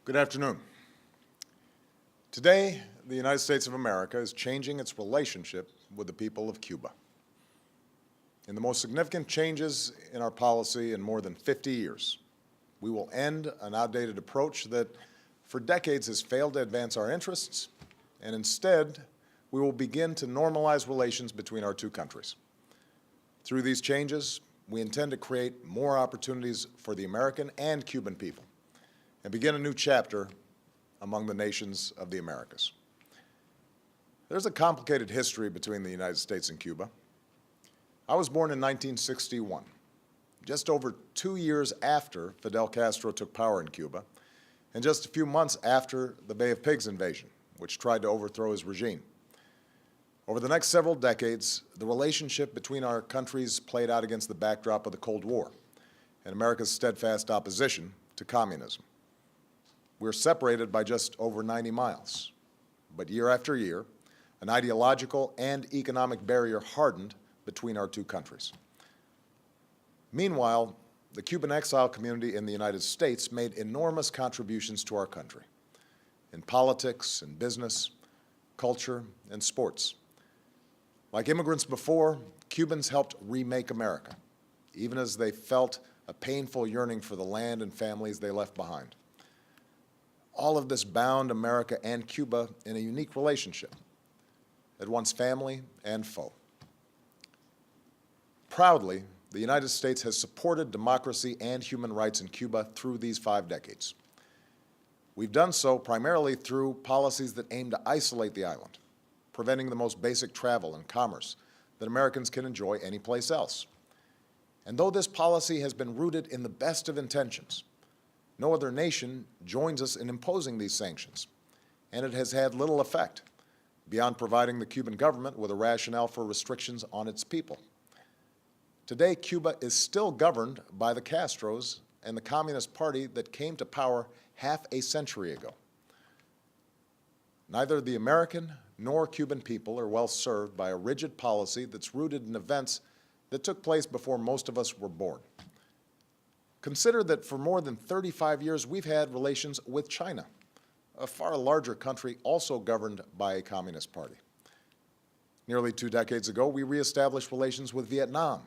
Good afternoon. Today, the United States of America is changing its relationship with the people of Cuba. In the most significant changes in our policy in more than 50 years, we will end an outdated approach that for decades has failed to advance our interests, and instead, we will begin to normalize relations between our two countries. Through these changes, we intend to create more opportunities for the American and Cuban people and begin a new chapter among the nations of the Americas. There's a complicated history between the United States and Cuba. I was born in 1961, just over 2 years after Fidel Castro took power in Cuba, and just a few months after the Bay of Pigs invasion, which tried to overthrow his regime. Over the next several decades, the relationship between our countries played out against the backdrop of the Cold War and America's steadfast opposition to communism. We're separated by just over 90 miles, but year after year, an ideological and economic barrier hardened between our two countries. Meanwhile, the Cuban exile community in the United States made enormous contributions to our country in politics and business, culture, and sports. Like immigrants before, Cubans helped remake America, even as they felt a painful yearning for the land and families they left behind. All of this bound America and Cuba in a unique relationship, at once family and foe. Proudly, the United States has supported democracy and human rights in Cuba through these 5 decades. We've done so primarily through policies that aim to isolate the island, preventing the most basic travel and commerce that Americans can enjoy anyplace else. And though this policy has been rooted in the best of intentions, no other nation joins us in imposing these sanctions, and it has had little effect beyond providing the Cuban government with a rationale for restrictions on its people. Today, Cuba is still governed by the Castros and the Communist Party that came to power half a century ago. Neither the American nor Cuban people are well served by a rigid policy that's rooted in events that took place before most of us were born. Consider that for more than 35 years, we've had relations with China, a far larger country also governed by a Communist Party. Nearly 2 decades ago, we reestablished relations with Vietnam,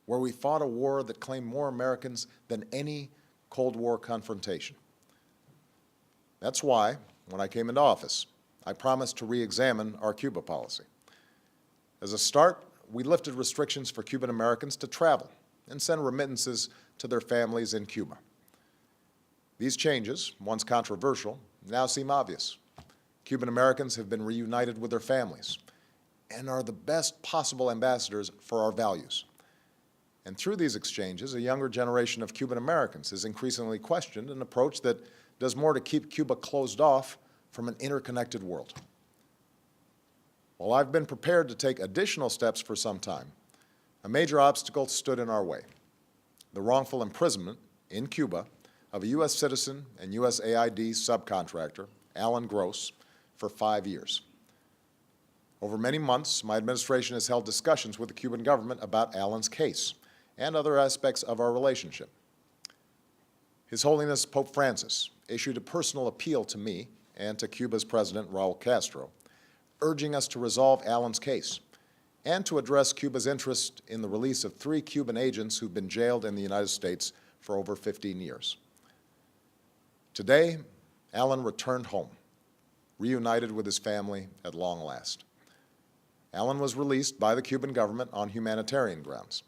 where we fought a war that claimed more Americans than any Cold War confrontation. That's why, when I came into office, I promised to re-examine our Cuba policy. As a start, we lifted restrictions for Cuban Americans to travel and send remittances to their families in Cuba. These changes, once controversial, now seem obvious. Cuban Americans have been reunited with their families and are the best possible ambassadors for our values. And through these exchanges, a younger generation of Cuban Americans has increasingly questioned an approach that does more to keep Cuba closed off from an interconnected world. While I've been prepared to take additional steps for some time, a major obstacle stood in our way: the wrongful imprisonment in Cuba of a U.S. citizen and USAID subcontractor, Alan Gross, for 5 years. Over many months, my administration has held discussions with the Cuban government about Alan's case and other aspects of our relationship. His Holiness Pope Francis issued a personal appeal to me and to Cuba's President, Raul Castro, urging us to resolve Alan's case and to address Cuba's interest in the release of 3 Cuban agents who've been jailed in the United States for over 15 years. Today, Alan returned home, reunited with his family at long last. Alan was released by the Cuban government on humanitarian grounds.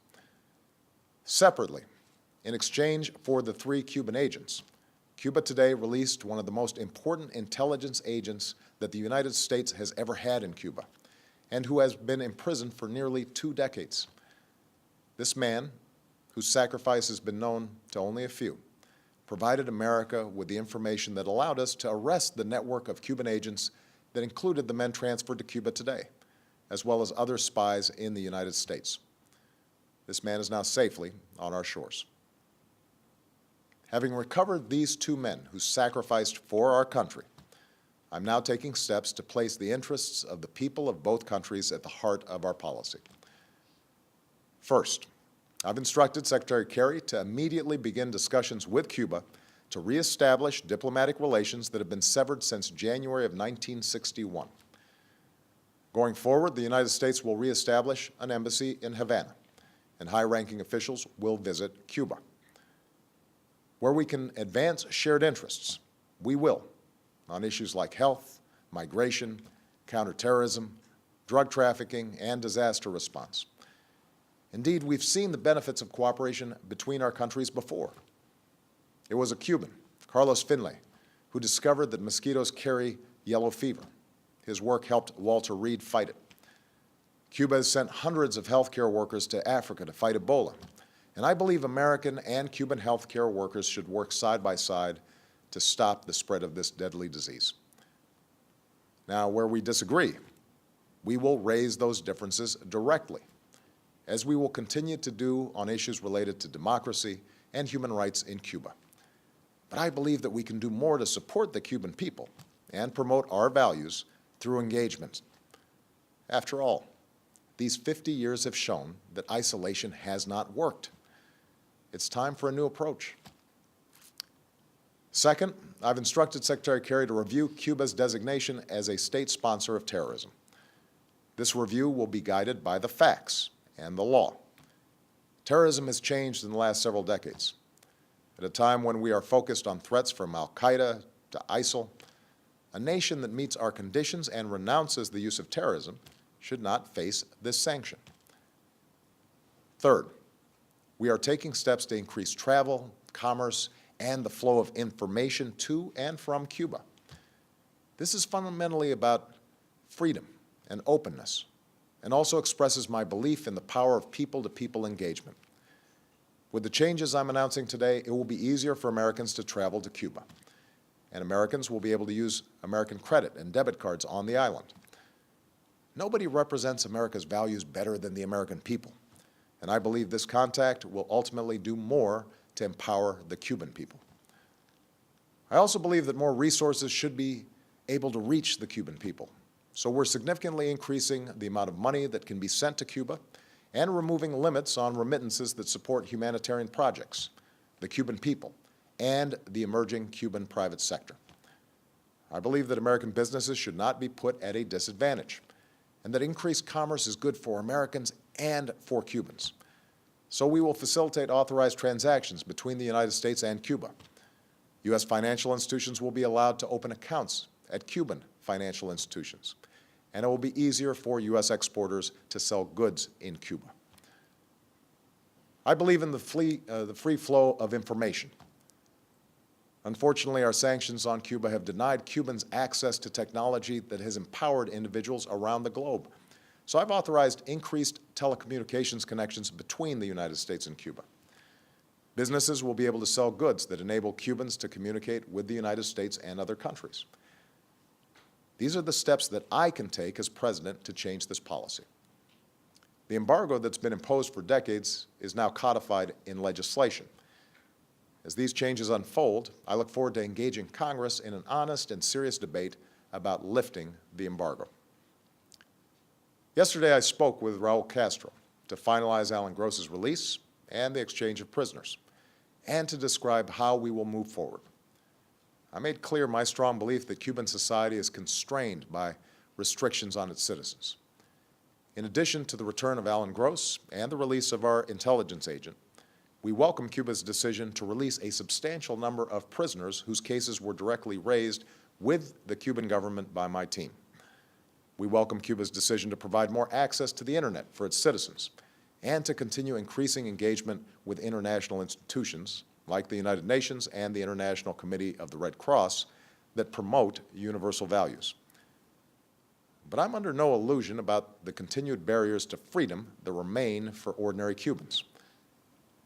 Separately, in exchange for the 3 Cuban agents, Cuba today released one of the most important intelligence agents that the United States has ever had in Cuba, and who has been imprisoned for nearly 2 decades. This man, whose sacrifice has been known to only a few, provided America with the information that allowed us to arrest the network of Cuban agents that included the men transferred to Cuba today, as well as other spies in the United States. This man is now safely on our shores. Having recovered these 2 men who sacrificed for our country, I'm now taking steps to place the interests of the people of both countries at the heart of our policy. First, I've instructed Secretary Kerry to immediately begin discussions with Cuba to reestablish diplomatic relations that have been severed since January of 1961. Going forward, the United States will reestablish an embassy in Havana, and high-ranking officials will visit Cuba. Where we can advance shared interests, we will, on issues like health, migration, counterterrorism, drug trafficking, and disaster response. Indeed, we've seen the benefits of cooperation between our countries before. It was a Cuban, Carlos Finlay, who discovered that mosquitoes carry yellow fever. His work helped Walter Reed fight it. Cuba has sent hundreds of healthcare workers to Africa to fight Ebola, and I believe American and Cuban healthcare workers should work side by side to stop the spread of this deadly disease. Now, where we disagree, we will raise those differences directly, as we will continue to do on issues related to democracy and human rights in Cuba. But I believe that we can do more to support the Cuban people and promote our values through engagement. After all, these 50 years have shown that isolation has not worked. It's time for a new approach. Second, I've instructed Secretary Kerry to review Cuba's designation as a state sponsor of terrorism. This review will be guided by the facts and the law. Terrorism has changed in the last several decades. At a time when we are focused on threats from al-Qaeda to ISIL, a nation that meets our conditions and renounces the use of terrorism should not face this sanction. Third, we are taking steps to increase travel, commerce, and the flow of information to and from Cuba. This is fundamentally about freedom and openness, and also expresses my belief in the power of people-to-people engagement. With the changes I'm announcing today, it will be easier for Americans to travel to Cuba, and Americans will be able to use American credit and debit cards on the island. Nobody represents America's values better than the American people, and I believe this contact will ultimately do more to empower the Cuban people. I also believe that more resources should be able to reach the Cuban people, so we're significantly increasing the amount of money that can be sent to Cuba and removing limits on remittances that support humanitarian projects, the Cuban people, and the emerging Cuban private sector. I believe that American businesses should not be put at a disadvantage, and that increased commerce is good for Americans and for Cubans. So we will facilitate authorized transactions between the United States and Cuba. U.S. financial institutions will be allowed to open accounts at Cuban financial institutions, and it will be easier for U.S. exporters to sell goods in Cuba. I believe in the free flow of information. Unfortunately, our sanctions on Cuba have denied Cubans access to technology that has empowered individuals around the globe. So I've authorized increased telecommunications connections between the United States and Cuba. Businesses will be able to sell goods that enable Cubans to communicate with the United States and other countries. These are the steps that I can take as president to change this policy. The embargo that's been imposed for decades is now codified in legislation. As these changes unfold, I look forward to engaging Congress in an honest and serious debate about lifting the embargo. Yesterday, I spoke with Raul Castro to finalize Alan Gross's release and the exchange of prisoners, and to describe how we will move forward. I made clear my strong belief that Cuban society is constrained by restrictions on its citizens. In addition to the return of Alan Gross and the release of our intelligence agent, we welcome Cuba's decision to release a substantial number of prisoners whose cases were directly raised with the Cuban government by my team. We welcome Cuba's decision to provide more access to the Internet for its citizens and to continue increasing engagement with international institutions like the United Nations and the International Committee of the Red Cross that promote universal values. But I'm under no illusion about the continued barriers to freedom that remain for ordinary Cubans.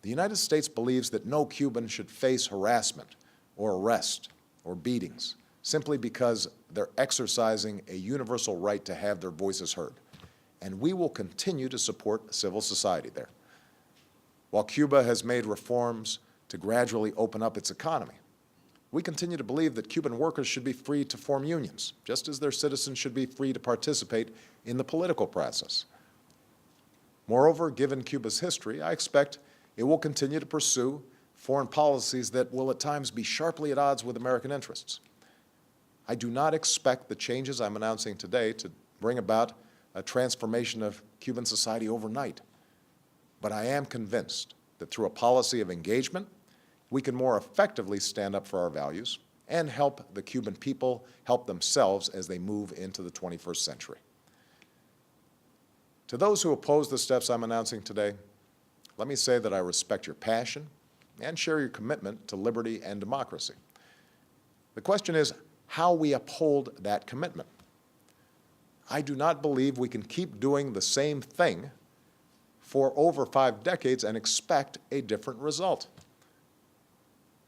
The United States believes that no Cuban should face harassment or arrest or beatings simply because they're exercising a universal right to have their voices heard. And we will continue to support civil society there. While Cuba has made reforms to gradually open up its economy, we continue to believe that Cuban workers should be free to form unions, just as their citizens should be free to participate in the political process. Moreover, given Cuba's history, I expect it will continue to pursue foreign policies that will at times be sharply at odds with American interests. I do not expect the changes I'm announcing today to bring about a transformation of Cuban society overnight, but I am convinced that through a policy of engagement, we can more effectively stand up for our values and help the Cuban people help themselves as they move into the 21st century. To those who oppose the steps I'm announcing today, let me say that I respect your passion and share your commitment to liberty and democracy. The question is how we uphold that commitment. I do not believe we can keep doing the same thing for over 5 decades and expect a different result.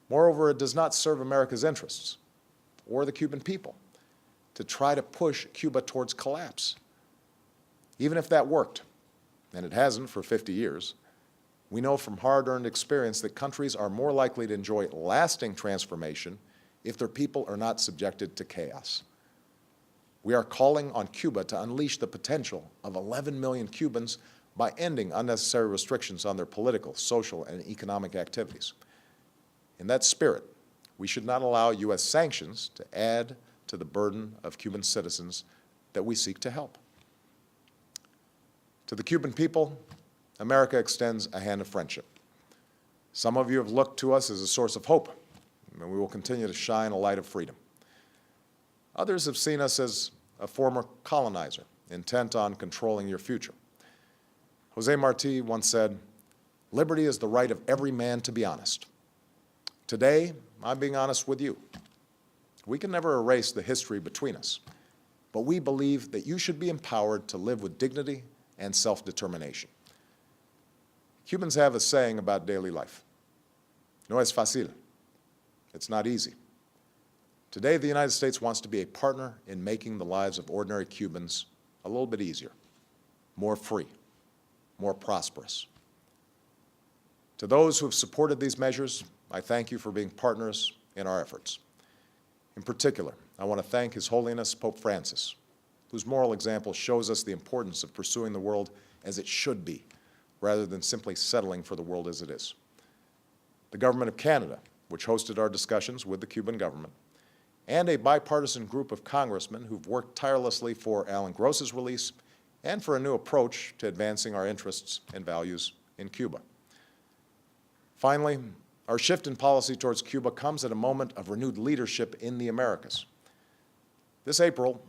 Moreover, it does not serve America's interests or the Cuban people to try to push Cuba towards collapse. Even if that worked, and it hasn't for 50 years, we know from hard-earned experience that countries are more likely to enjoy lasting transformation if their people are not subjected to chaos. We are calling on Cuba to unleash the potential of 11 million Cubans by ending unnecessary restrictions on their political, social, and economic activities. In that spirit, we should not allow U.S. sanctions to add to the burden of Cuban citizens that we seek to help. To the Cuban people, America extends a hand of friendship. Some of you have looked to us as a source of hope, and we will continue to shine a light of freedom. Others have seen us as a former colonizer, intent on controlling your future. Jose Marti once said, "Liberty is the right of every man to be honest." Today, I'm being honest with you. We can never erase the history between us, but we believe that you should be empowered to live with dignity and self-determination. Cubans have a saying about daily life. No es fácil. It's not easy. Today, the United States wants to be a partner in making the lives of ordinary Cubans a little bit easier, more free, more prosperous. To those who have supported these measures, I thank you for being partners in our efforts. In particular, I want to thank His Holiness Pope Francis, whose moral example shows us the importance of pursuing the world as it should be, rather than simply settling for the world as it is. The Government of Canada, which hosted our discussions with the Cuban government, and a bipartisan group of congressmen who've worked tirelessly for Alan Gross's release and for a new approach to advancing our interests and values in Cuba. Finally, our shift in policy towards Cuba comes at a moment of renewed leadership in the Americas. This April,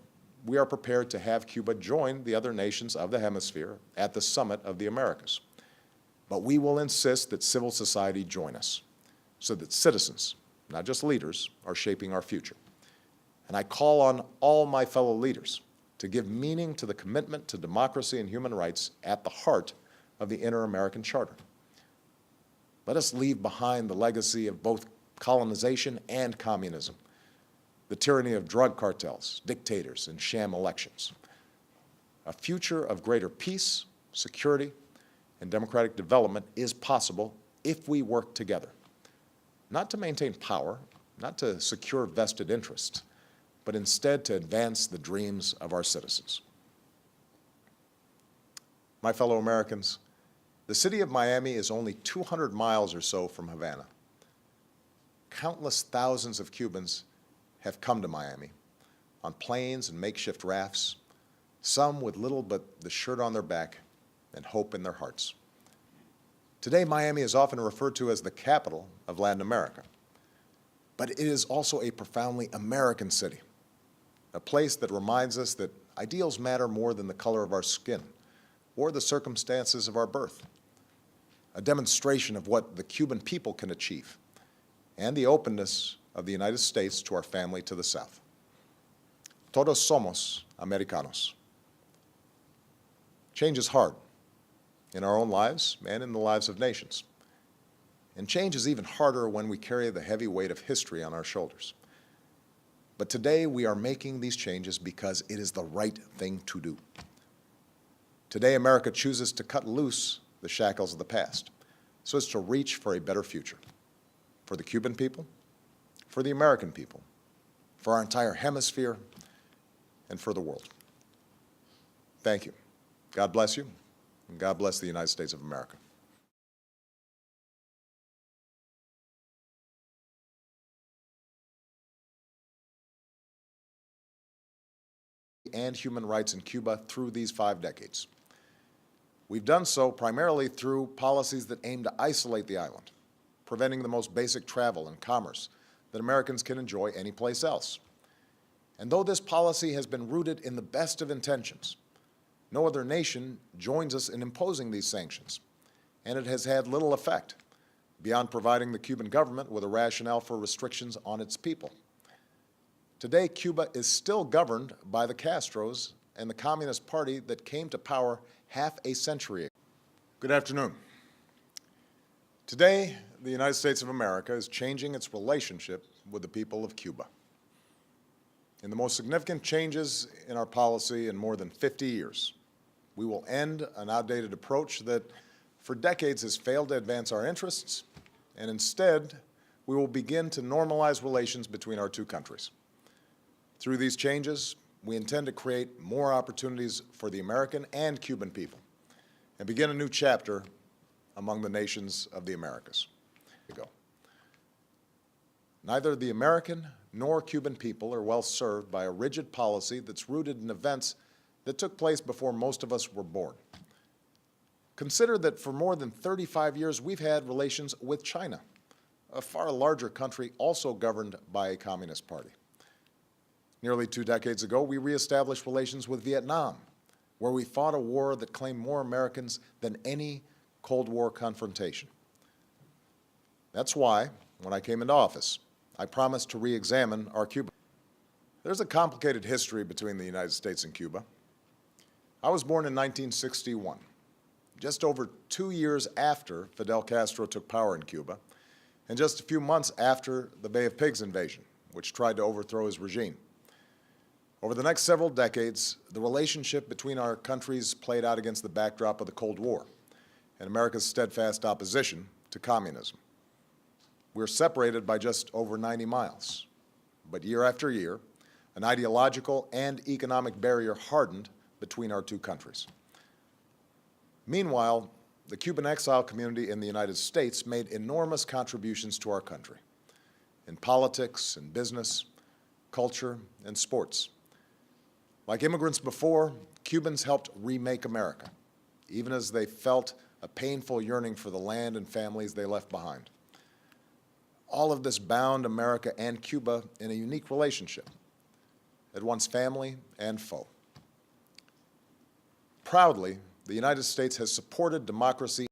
we are prepared to have Cuba join the other nations of the hemisphere at the Summit of the Americas. But we will insist that civil society join us so that citizens, not just leaders, are shaping our future. And I call on all my fellow leaders to give meaning to the commitment to democracy and human rights at the heart of the Inter-American Charter. Let us leave behind the legacy of both colonization and communism, the tyranny of drug cartels, dictators, and sham elections. A future of greater peace, security, and democratic development is possible if we work together, not to maintain power, not to secure vested interests, but instead to advance the dreams of our citizens. My fellow Americans, the city of Miami is only 200 miles or so from Havana. Countless thousands of Cubans have come to Miami on planes and makeshift rafts, some with little but the shirt on their back and hope in their hearts. Today, Miami is often referred to as the capital of Latin America, but it is also a profoundly American city, a place that reminds us that ideals matter more than the color of our skin or the circumstances of our birth, a demonstration of what the Cuban people can achieve and the openness of the United States to our family to the south. Todos somos americanos. Change is hard in our own lives and in the lives of nations. And change is even harder when we carry the heavy weight of history on our shoulders. But today we are making these changes because it is the right thing to do. Today America chooses to cut loose the shackles of the past so as to reach for a better future for the Cuban people, for the American people, for our entire hemisphere, and for the world. Thank you. God bless you, and God bless the United States of America. and human rights in Cuba through these 5 decades. We've done so primarily through policies that aim to isolate the island, preventing the most basic travel and commerce that Americans can enjoy anyplace else. And though this policy has been rooted in the best of intentions, no other nation joins us in imposing these sanctions, and it has had little effect beyond providing the Cuban government with a rationale for restrictions on its people. Today, Cuba is still governed by the Castros and the Communist Party that came to power half a century ago. Good afternoon. Today, the United States of America is changing its relationship with the people of Cuba. In the most significant changes in our policy in more than 50 years, we will end an outdated approach that for decades has failed to advance our interests, and instead, we will begin to normalize relations between our two countries. Through these changes, we intend to create more opportunities for the American and Cuban people and begin a new chapter among the nations of the Americas. Neither the American nor Cuban people are well served by a rigid policy that's rooted in events that took place before most of us were born. Consider that for more than 35 years, we've had relations with China, a far larger country also governed by a communist party. Nearly 2 decades ago, we reestablished relations with Vietnam, where we fought a war that claimed more Americans than any Cold War confrontation. That's why, when I came into office, I promised to re-examine our Cuba. There's a complicated history between the United States and Cuba. I was born in 1961, just over 2 years after Fidel Castro took power in Cuba, and just a few months after the Bay of Pigs invasion, which tried to overthrow his regime. Over the next several decades, the relationship between our countries played out against the backdrop of the Cold War and America's steadfast opposition to communism. We're separated by just over 90 miles, but year after year, an ideological and economic barrier hardened between our two countries. Meanwhile, the Cuban exile community in the United States made enormous contributions to our country in politics and business, culture, and sports. Like immigrants before, Cubans helped remake America, even as they felt a painful yearning for the land and families they left behind. All of this bound America and Cuba in a unique relationship, at once family and foe. Proudly, the United States has supported democracy